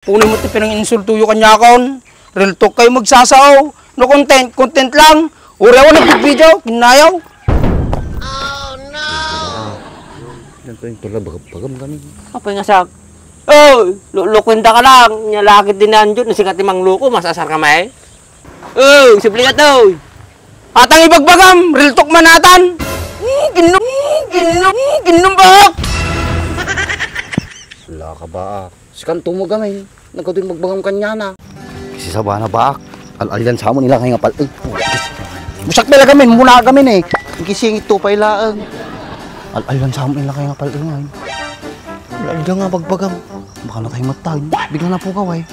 Punin mo ti pinang-insultuyo kanya kon. Real talk kayo magsasaw. No content lang. Uri ako nag-video, kinayaw. Oh no! Ganito yung tula, bagam kami. Apa nga sak? Oh, lukwenta ka lang. Nyalakit din na andyan. Nasikat imang luko, masasar ka may. Oh, simple ka to. Atang ibagbagam, real talk manatan. Ginom ba? Wala ka ba? Sikan tumugam nagkauto yung magbagam kanya na. Kasi sa bana ba? Al-alilan sa mo nila kaya nga pal. Busak pala kami, muna kami Kising ito pa ilaan. Al-alilan sa mo nila kaya nga pal. Wala nga bagbagam. Baka na tayo matag. Bigla na po kaway.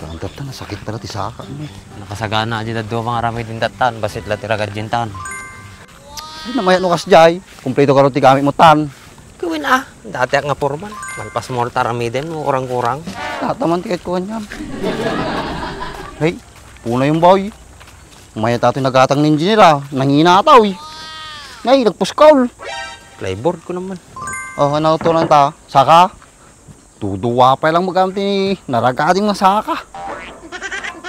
Kanta na sakit pala ti saka. Nakasagana aja dadto mga ramay din datan. Basit la tira kadjintan. Ay namaya no kas jay. Kumpleto karo ti gamit mo tan. Gawin dati nga porman. Malpas mo taramiden mo kurang-kurang. Tataman tiket ko kanya. Hey, puna yung boy. Umaya tato nagatang ninja nila. Nanginataw Ngay, nagpuskaw. Playboard ko naman. Oh, ano to lang ta? Saka? Tuduwa pa lang magamit ni naragating na saka.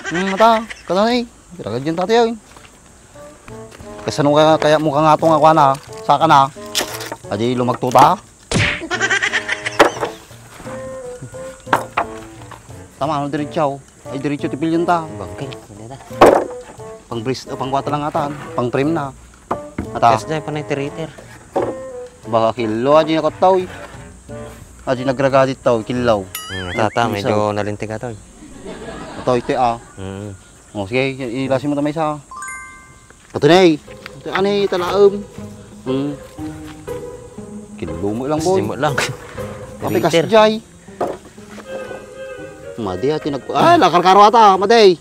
Mata, kano Piragad yun tayo Kasi nung kaya mukha nga itong ako na, saka na. Adi lumagtuta. Tama, ano diretsaw? Ay diretso tipil yun ta. Bangking, hindi na. Pang-gwata lang atan, pang-trim na. Ata? Yes, dahil pa na iteriter. Baka kilo, adi nakataw Adi nagragadit taw, kilaw. Tata, medyo nalintig ka to. Ito, ite O, sige, ilasin mo tamay sa. Patunay. Anay, talaam. Kilo mo lang, boy. Simo lang. Kapi kasjay. Madi, ati lakar-karo ata, maday.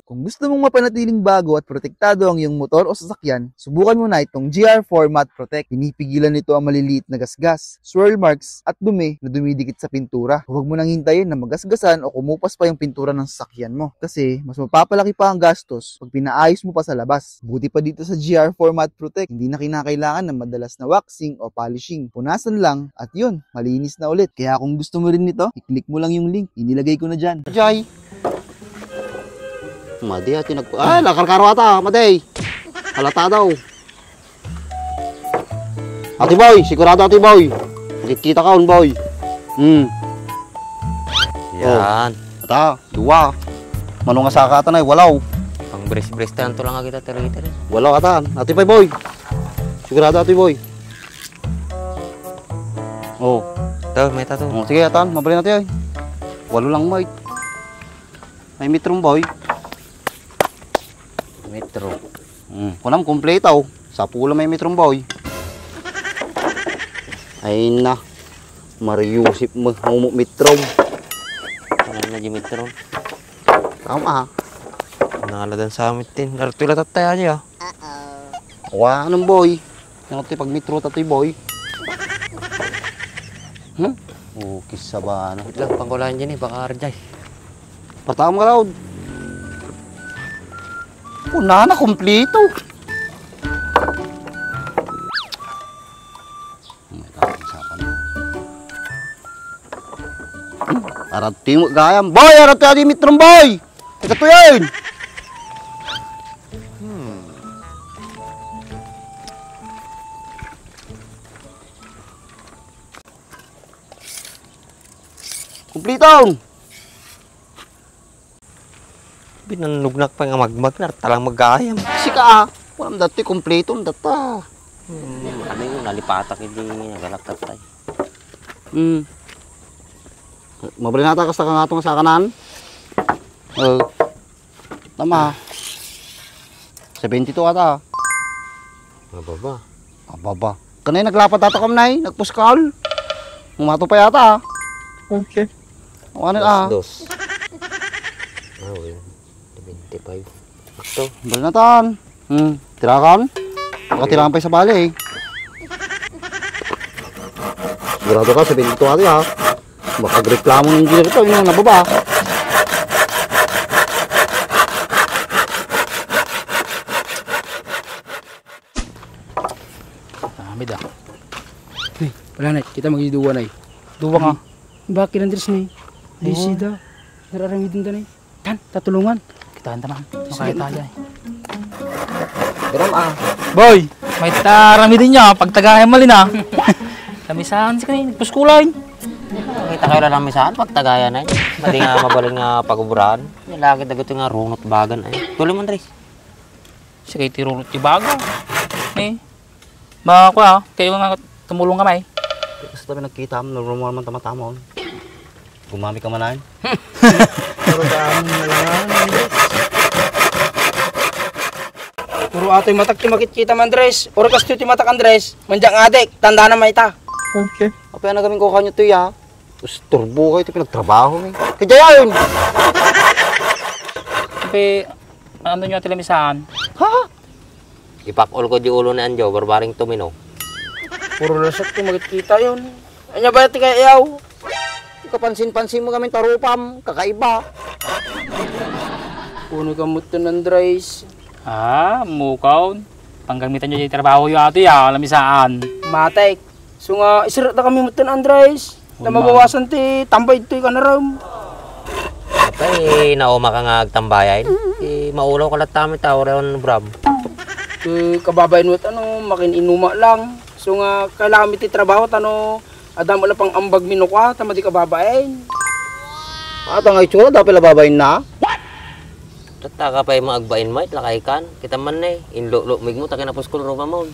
Kung gusto mong mapanatiling bago at protektado ang iyong motor o sasakyan, subukan mo na itong GR4 Matte Protect. Pinipigilan nito ang maliliit na gasgas, swirl marks at dumi na dumidikit sa pintura. Huwag mo nang hintayin na magasgasan o kumupas pa yung pintura ng sasakyan mo. Kasi mas mapapalaki pa ang gastos pag pinaayos mo pa sa labas. Buti pa dito sa GR4 Matte Protect, hindi na kinakailangan ng madalas na waxing o polishing. Punasan lang at yun, malinis na ulit. Kaya kung gusto mo rin nito, i-click mo lang yung link. Inilagay ko na dyan. Jay. Madi, ati lakar-karo ata, maday. Halata daw. Ati boy, sigurado ati boy. Kita ka boy. Yan. Ata, dua. Manong asaka ata na, walaw. Pang brace-brace tayo lang nga kita iteriter. Walaw ata, ati pa boy. Sigurado ati boy. Oh. Ito, may tato. Oh, sige atan, mabali natin ay. Walo lang mo. May mitrom boy. Metro. Kunam kompleto. Sa pula may mitrom boy. Ay na. Mariusip mo mitrom. Ano na di metro? Tama. Nangaladan sa amin din. Nartula tatay aja. Wah, anong boy? Yang pag mitro tatoy boy. Kisa ba na? Wait lang, pangkulaan dyan baka arjay. Patakam ka laud. Una na, kompleto. Arati mo gayam. Boy, arati adi mitrom boy. Ikato yun. Kompleto. Binanugnak pa nga magmag na talang magayam. Sika walang dati kompleto data. Ano yung nalipatak hindi nagalak tatay. Mabali nata ka sa kangatong sa kanan. Tama. 72 ata. Mababa. Ababa. Kanay naglapat ata kamnay, nagpuskal. Umato pa yata. Okay. Ano Dos. Okay. 25. Ito. Bali natan. Tirakan. Tirakan pa sa bali Sigurado ka, 72 ata ha. Baka reklamo ng engineer ito, yung nababa. Wala na, kita magiduwa na Duwa nga. Bakit Andres ni? Busy daw. Nararamidin daw ni. Tan, tatulungan. Kita naman. Makaya tayo eh. Pero Boy, may taramidin niya. Pagtagayan mali na. Lamisahan si kanina. Puskulay. Kita kayo lang saan pagtagayan ay. Madi nga mabaling nga paguburahan. Yung lagi dagat nga runot bagan ay. Tuloy mo Andres. Siya kayo tirulot yung bago. Eh. Baka ko kayo nga tumulong kamay. kasi tabi nagkita mo, normal man tama-tama. Gumami ka man ay. Pero daan na lang, Andres. Puro ato'y matak ti makikita man, Andres. Oro kas ti matak, Andres. Manjang adik, tanda na may ta. Okay. Apa yan na kaming kuha nyo to ya? Tapos turbo kayo, ito pinagtrabaho eh. Kaya yun! Tapi, ano nyo tilamisahan? Ipakol ko di ulo ni Anjo, barbaring tumino. Puro lasat ti makikita yun. Anya ba ti kayaw? Kapansin-pansin mo kami tarupam, kakaiba. Puno ka mo to, Andres. Mukaw. Panggamitan nyo yung trabaho yung ato ya, lamisaan. Matek. So nga, isirat na kami mo to, Andres. Na mabawasan ti, tambay ito ka na ram. Kapay, nauma ka nga agtambayan. Maulaw ka lang tamit tao reon Bram. Kababayan mo ano, makin inuma lang. So nga, kailangan mi ti trabaho, tano, adam wala pang ambag minukwa, tama di kababayan. At ang itsura, dapat lababayin na. Tata ka pa yung maagbain mo, itlakay kan. Kita man eh, inlo-lo-mig mo, takin na puskul roba mo.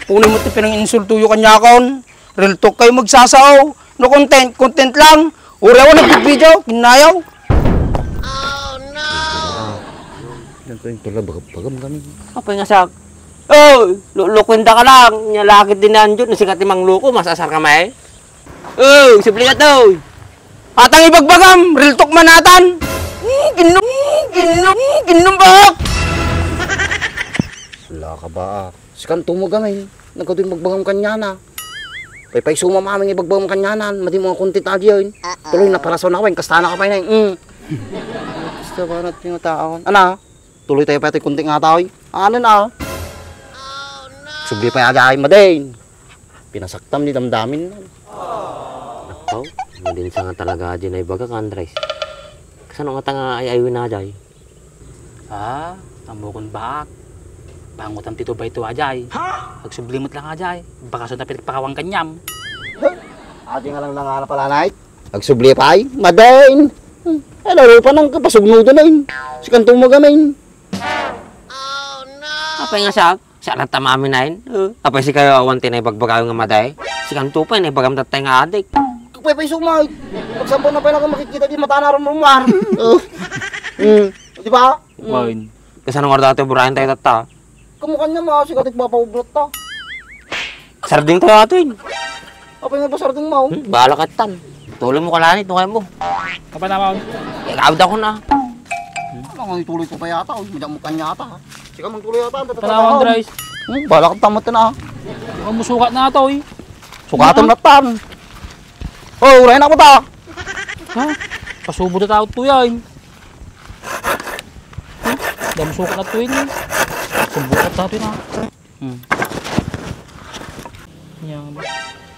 Punin mo ti pinang insulto yung kanya kon. Real talk kayo magsasaw. No content lang. Uri ako nag-video, kinayaw. Yan ko yung tula, bagam kami. Kapay nga sak. Oh, lukwenda ka lang. Nyalakit din na Anjo, nasikat ni Mang Luko, masasar ka may. Oh, simple ka to. Atang ibagbagam, real talk manatan. Ginom ba? Wala ka ba? Sikan tumugam nagkatuloy magbagam kanya na. Pay suma maming ibagbagam kanya na. Mati mga kontit agi yun. Tuloy na parason ako yun. Kastana ka pa yun. Basta ba natin yung tao? Ano? Tuloy tayo pa ito yung konting nga tao. Ano na? Subli pa yung agay madin. Pinasaktam ni damdamin na. Nakaw, madin sa nga talaga dyan ay baga ka Andres. Kasano nga tanga ay ayawin na dyan? Ambukon baak. Pangutan tito ba ito ajay? Pagsublimot lang ajay. Baka so na pinagpakawang kanyam. Adi nga lang nga na pala night. Nagsubli pa ay. Madain. Laro pa ng kapasugnudo na yun. Sikan tumagamin. Kapay nga sak, siya lang tamamin na yun. Kapay si kayo awan tinay bagbagaw nga maday. Si Kantupay na ibagam tatay nga adik. Pay sumay. Pagsampo na pa lang makikita di mata na rumumar. Di ba? Boy. Kasano nga dati burahin tayo tata? Kamukha niya mga sikat nagpapaubrot ta. Sarding tayo ato yun. Apa nga ba sarding mo? Bahala ka tan. Tuloy mo kalanit, nungay mo. Kapag naman. Ikawad ako na. Ang ituloy ko pa yata. Madang mukha niya ata. Sika mang tuloy yata. Panawang Andres. Bala kang tamot na. Mukhang musukat na ito eh. Sukatan na tan. Oh, urahin ako ta. Pasubo na tao ito yan. Dami sukat na ito yun eh. Sumbukat na ito yun Yan.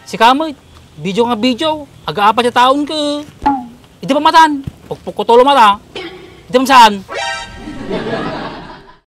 Si Kamoy, video nga video. Aga-apat sa taon ka. Hindi pa matan. Pagpukutolo mata. Hindi pa saan.